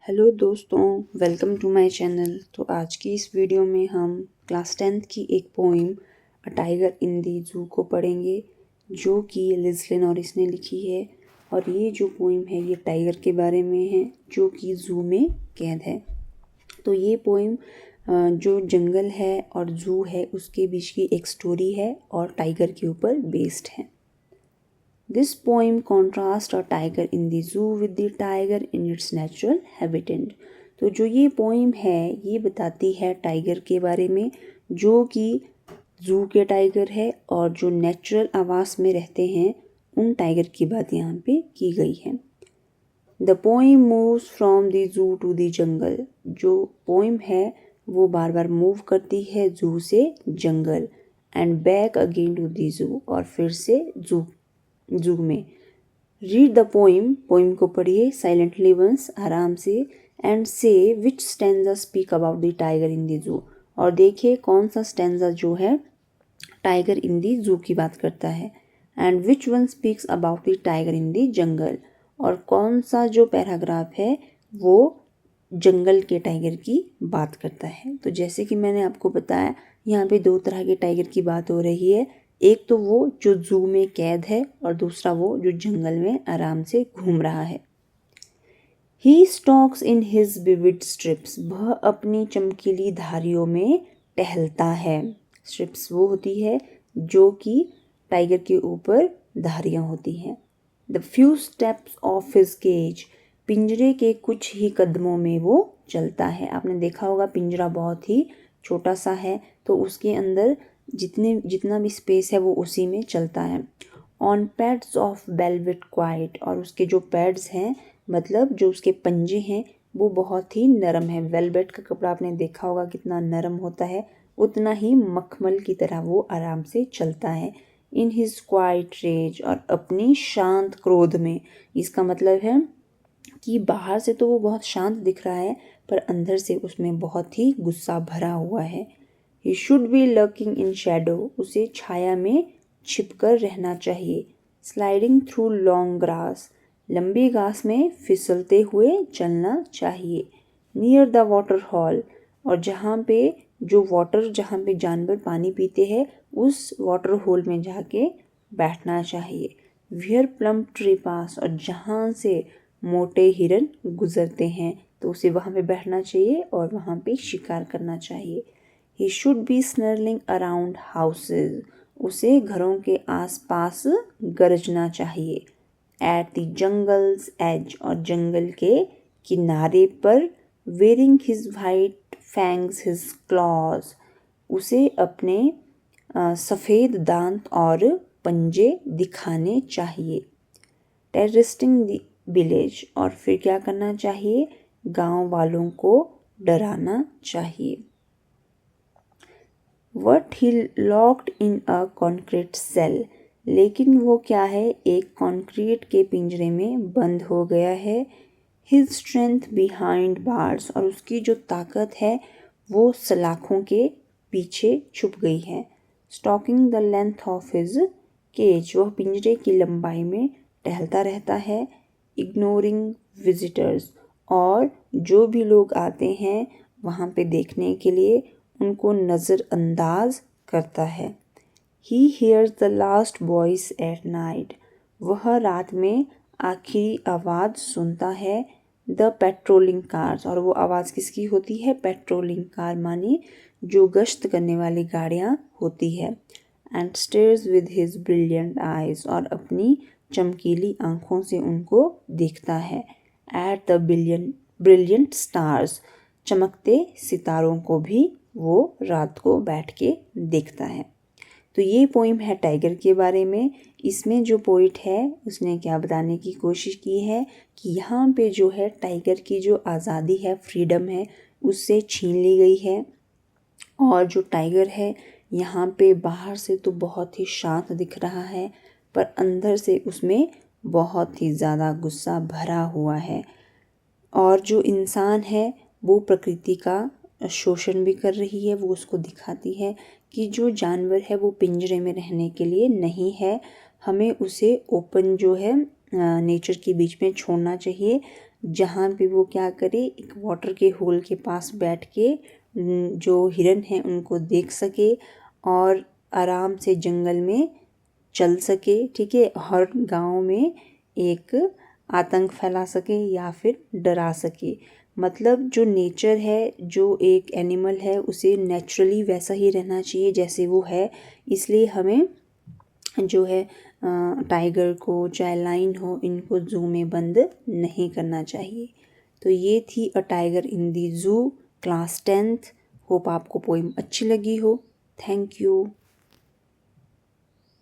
Hello दोस्तों, welcome to my channel. तो आज की इस वीडियो में हम क्लास 10th की एक पोइम अ टाइगर इन दी जू को पढ़ेंगे, जो कि लिज़ नॉरिस ने लिखी है। और ये जो पोइम है ये टाइगर के बारे में है जो कि जू में कैद है। तो ये पोइम जो जंगल है और जू है उसके बीच की एक स्टोरी है और टाइगर के ऊपर बेस्ड है। This poem contrasts a tiger in the zoo with the tiger in its natural habitat। तो जो ये पोइम है ये बताती है टाइगर के बारे में, जो कि जू के टाइगर है और जो नेचुरल आवास में रहते हैं उन टाइगर की बात यहाँ पे की गई है। The poem moves from the zoo to the jungle. जो पोइम है वो बार बार मूव करती है जू से जंगल and back again to the zoo, और फिर से जू में। रीड द पोइम, पोइम को पढ़िए साइलेंटली वंस, आराम से, and say which stanza speak about the tiger in the zoo, और देखिए कौन सा स्टैंजा जो है टाइगर इन द जू की बात करता है। And which one speaks about the tiger in the jungle, और कौन सा जो पैराग्राफ है वो जंगल के टाइगर की बात करता है। तो जैसे कि मैंने आपको बताया यहाँ पे दो तरह के टाइगर की बात हो रही है। एक तो वो जो जू में कैद है और दूसरा वो जो जंगल में आराम से घूम रहा है। He stalks in his vivid strips। वह अपनी चमकीली धारियों में टहलता है। स्ट्रिप्स वो होती है जो कि टाइगर के ऊपर धारियां होती हैं। The few steps of his cage। पिंजरे के कुछ ही कदमों में वो चलता है। आपने देखा होगा पिंजरा बहुत ही छोटा सा है, तो उसके अंदर जितना भी स्पेस है वो उसी में चलता है। On pads of velvet quite, और उसके जो पैड्स हैं मतलब जो उसके पंजे हैं वो बहुत ही नरम है। वेलवेट का कपड़ा आपने देखा होगा कितना नरम होता है, उतना ही मखमल की तरह वो आराम से चलता है। इन हिज क्वाइट रेज, और अपनी शांत क्रोध में। इसका मतलब है कि बाहर से तो वो बहुत शांत दिख रहा है पर अंदर से उसमें बहुत ही गुस्सा भरा हुआ है। He should be lurking in shadow। उसे छाया में छिपकर रहना चाहिए। Sliding through long grass। लंबी घास में फिसलते हुए चलना चाहिए। Near the water hole। और जहाँ पे जानवर पानी पीते हैं उस वाटर होल में जाके बैठना चाहिए। Where plum tree pass। और जहाँ से मोटे हिरन गुजरते हैं तो उसे वहाँ पे बैठना चाहिए और वहाँ पे शिकार करना चाहिए। He should be snarling around houses। उसे घरों के आसपास गरजना चाहिए। At the jungle's edge। और जंगल के किनारे पर। Wearing his white fangs, his claws। उसे अपने सफ़ेद दांत और पंजे दिखाने चाहिए। Terrorizing the village। और फिर क्या करना चाहिए, गांव वालों को डराना चाहिए। What he locked in a concrete cell। लेकिन वो क्या है, एक कंक्रीट के पिंजरे में बंद हो गया है। His strength behind bars। और उसकी जो ताकत है वो सलाखों के पीछे छुप गई है। Stalking the length of his cage। वह पिंजरे की लंबाई में टहलता रहता है। Ignoring visitors। और जो भी लोग आते हैं वहाँ पे देखने के लिए उनको नज़रअंदाज करता है। He hears the last voice at night। वह रात में आखिरी आवाज़ सुनता है। The patrolling cars। और वो आवाज़ किसकी होती है, पेट्रोलिंग कार मानी जो गश्त करने वाली गाड़ियाँ होती है। And stares with his brilliant eyes। और अपनी चमकीली आँखों से उनको देखता है। At the brilliant stars। चमकते सितारों को भी वो रात को बैठ के देखता है। तो ये पोइम है टाइगर के बारे में। इसमें जो पोइट है उसने क्या बताने की कोशिश की है कि यहाँ पे जो है टाइगर की जो आज़ादी है, फ्रीडम है, उससे छीन ली गई है। और जो टाइगर है यहाँ पे बाहर से तो बहुत ही शांत दिख रहा है पर अंदर से उसमें बहुत ही ज़्यादा गुस्सा भरा हुआ है। और जो इंसान है वो प्रकृति का शोषण भी कर रही है। वो उसको दिखाती है कि जो जानवर है वो पिंजरे में रहने के लिए नहीं है, हमें उसे ओपन जो है नेचर के बीच में छोड़ना चाहिए। जहाँ पे वो क्या करे, एक वाटर के होल के पास बैठ के जो हिरन हैं उनको देख सके और आराम से जंगल में चल सके, ठीक है, हर गांव में एक आतंक फैला सके या फिर डरा सके। मतलब जो नेचर है, जो एक एनिमल है, उसे नेचुरली वैसा ही रहना चाहिए जैसे वो है। इसलिए हमें जो है टाइगर को चाहे लाइन हो, इनको जू में बंद नहीं करना चाहिए। तो ये थी अ टाइगर इन दी जू, क्लास 10th। होप आपको पोइम अच्छी लगी हो। Thank you.